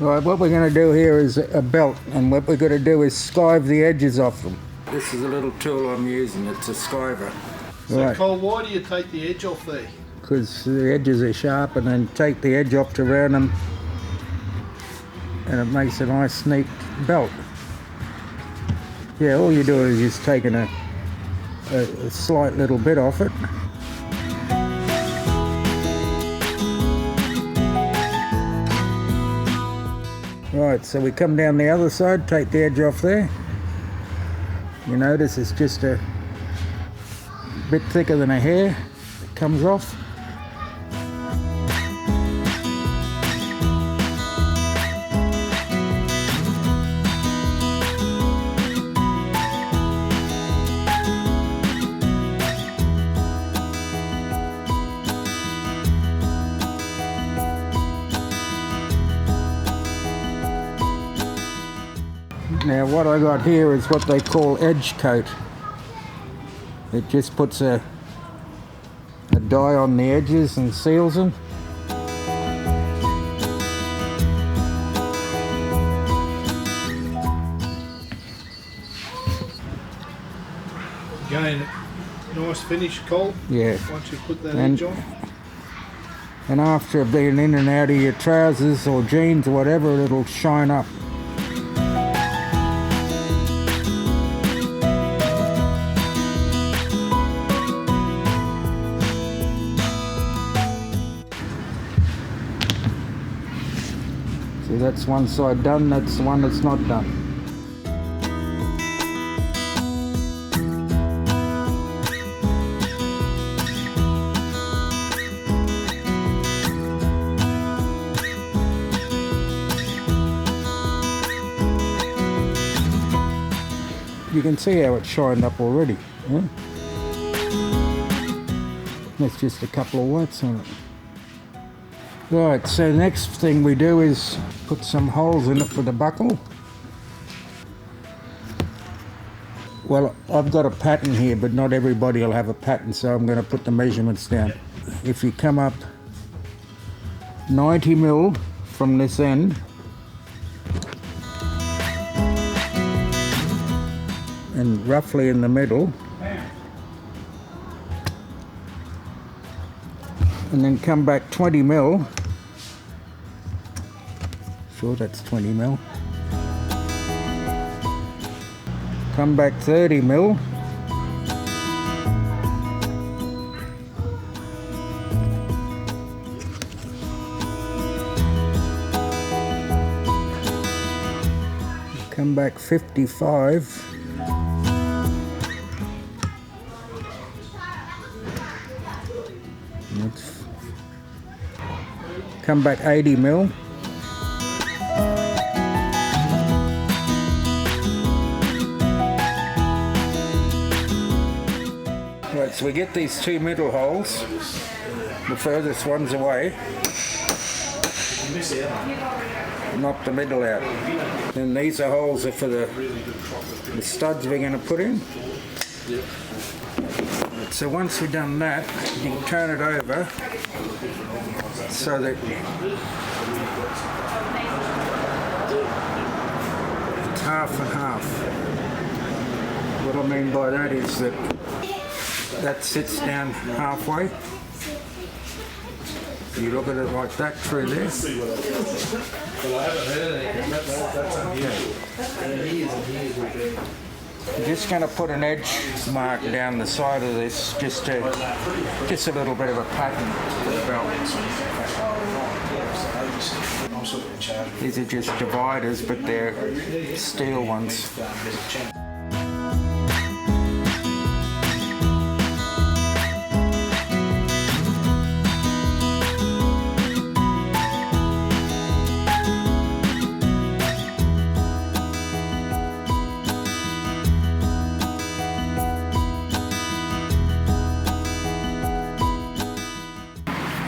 Right, what we're going to do here is a belt, and what we're going to do is skive the edges off them. This is a little tool I'm using, it's a skiver. So right. Cole, why do you take the edge off there? Because the edges are sharp, and then take the edge off to round them, and it makes a nice neat belt. Yeah, all you do is just taking a slight little bit off it. Right, so we come down the other side, take the edge off there. You notice it's just a bit thicker than a hair. It comes off. Now what I got here is what they call edge coat. It just puts a dye on the edges and seals them. Again, nice finish, Cole. Yeah. Once you put that edge on. And after being in and out of your trousers or jeans or whatever, it'll shine up. So that's one side done, that's the one that's not done. You can see how it's shined up already. Yeah? That's just a couple of whites on it. Right, so the next thing we do is put some holes in it for the buckle. Well, I've got a pattern here, but not everybody will have a pattern, so I'm going to put the measurements down. If you come up 90 mil from this end, and roughly in the middle, and then come back 20 mil. Sure, that's 20 mil. Come back 30 mil. Come back 55. Come back 80 mil. Right, so we get these two middle holes, the furthest one's away, knock the middle out. Then these are holes are for the studs we're going to put in. So once we've done that, you can turn it over so that it's half and half. What I mean by that is that sits down halfway. You look at it like that through there. I'm just going to put an edge mark down the side of this, just a little bit of a pattern for the belt. These are just dividers, but they're steel ones.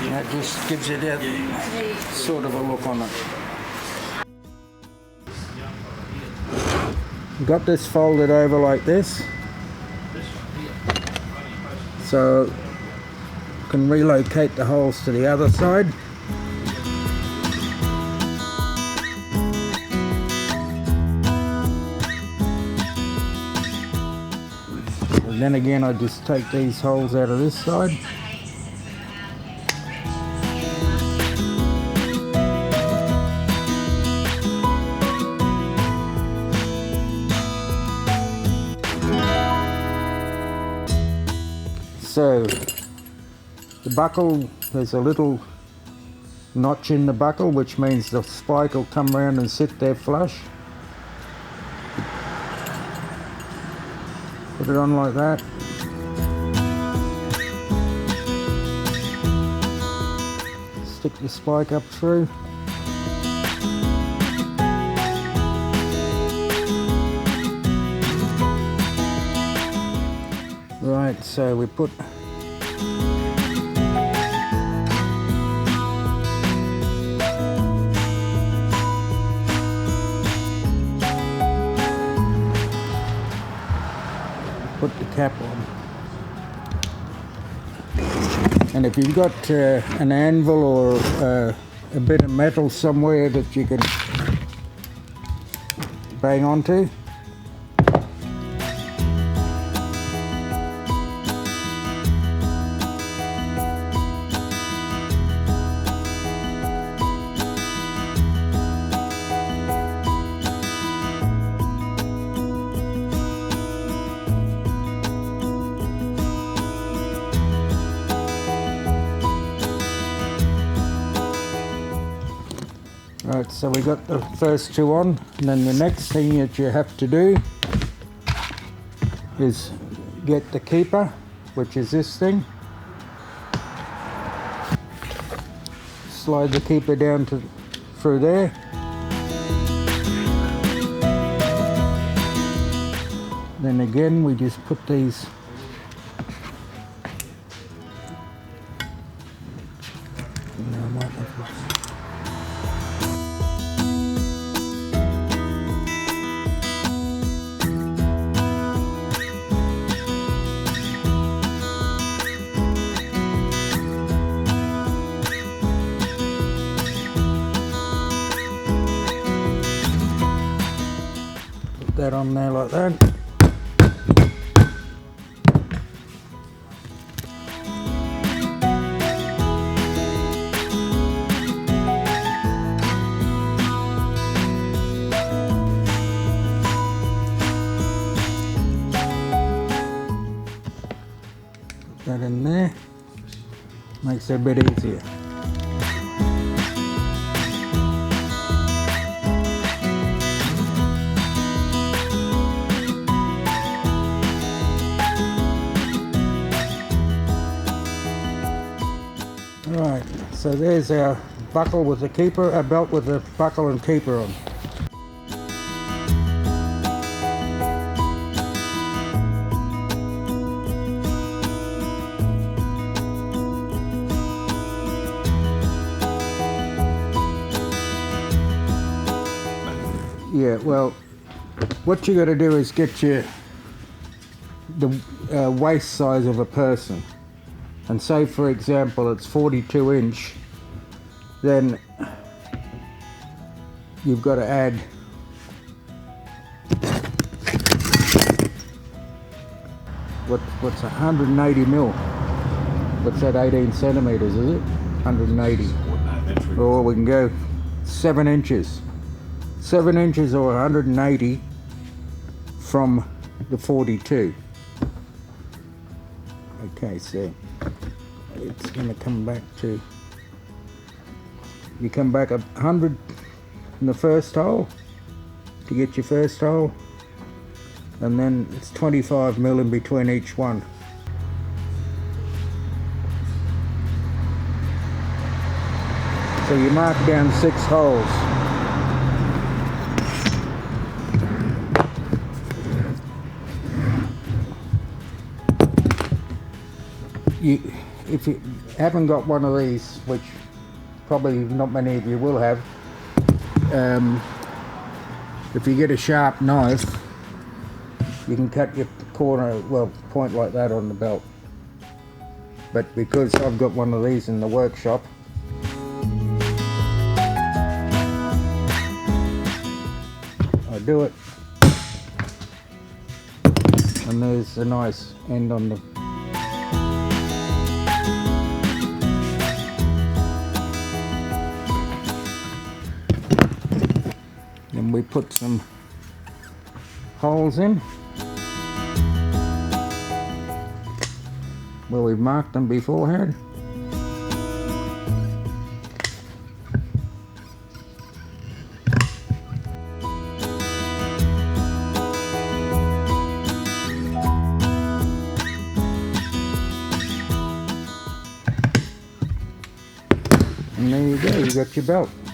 That just gives it that sort of a look on it. Got this folded over like this, so I can relocate the holes to the other side. And then again, I just take these holes out of this side. So the buckle, there's a little notch in the buckle, which means the spike will come around and sit there flush. Put it on like that. Stick the spike up through. Right, so we put the cap on. And if you've got an anvil or a bit of metal somewhere that you can bang onto, right, so we got the first two on, and then the next thing that you have to do is get the keeper, which is this thing. Slide the keeper down through there. Then again, we just put these that on there like that. Put that in there. Makes it a bit easier. Right, so there's our buckle with the keeper, a belt with the buckle and keeper on. Yeah, well, what you got to do is get the waist size of a person. And say, for example, it's 42 inch, then you've got to add what's 180 mil? What's that, 18 centimeters, is it? 180. Or we can go 7 inches. 7 inches or 180 from the 42. Okay, so it's going to come back to, you come back 100 in the first hole to get your first hole, and then it's 25 mil in between each one. So you mark down 6 holes. If you haven't got one of these, which probably not many of you will have, if you get a sharp knife, you can cut your corner, well, point like that on the belt. But because I've got one of these in the workshop, I do it. And there's a nice end on the then we put some holes in where we've marked them beforehand. And there you go, you got your belt.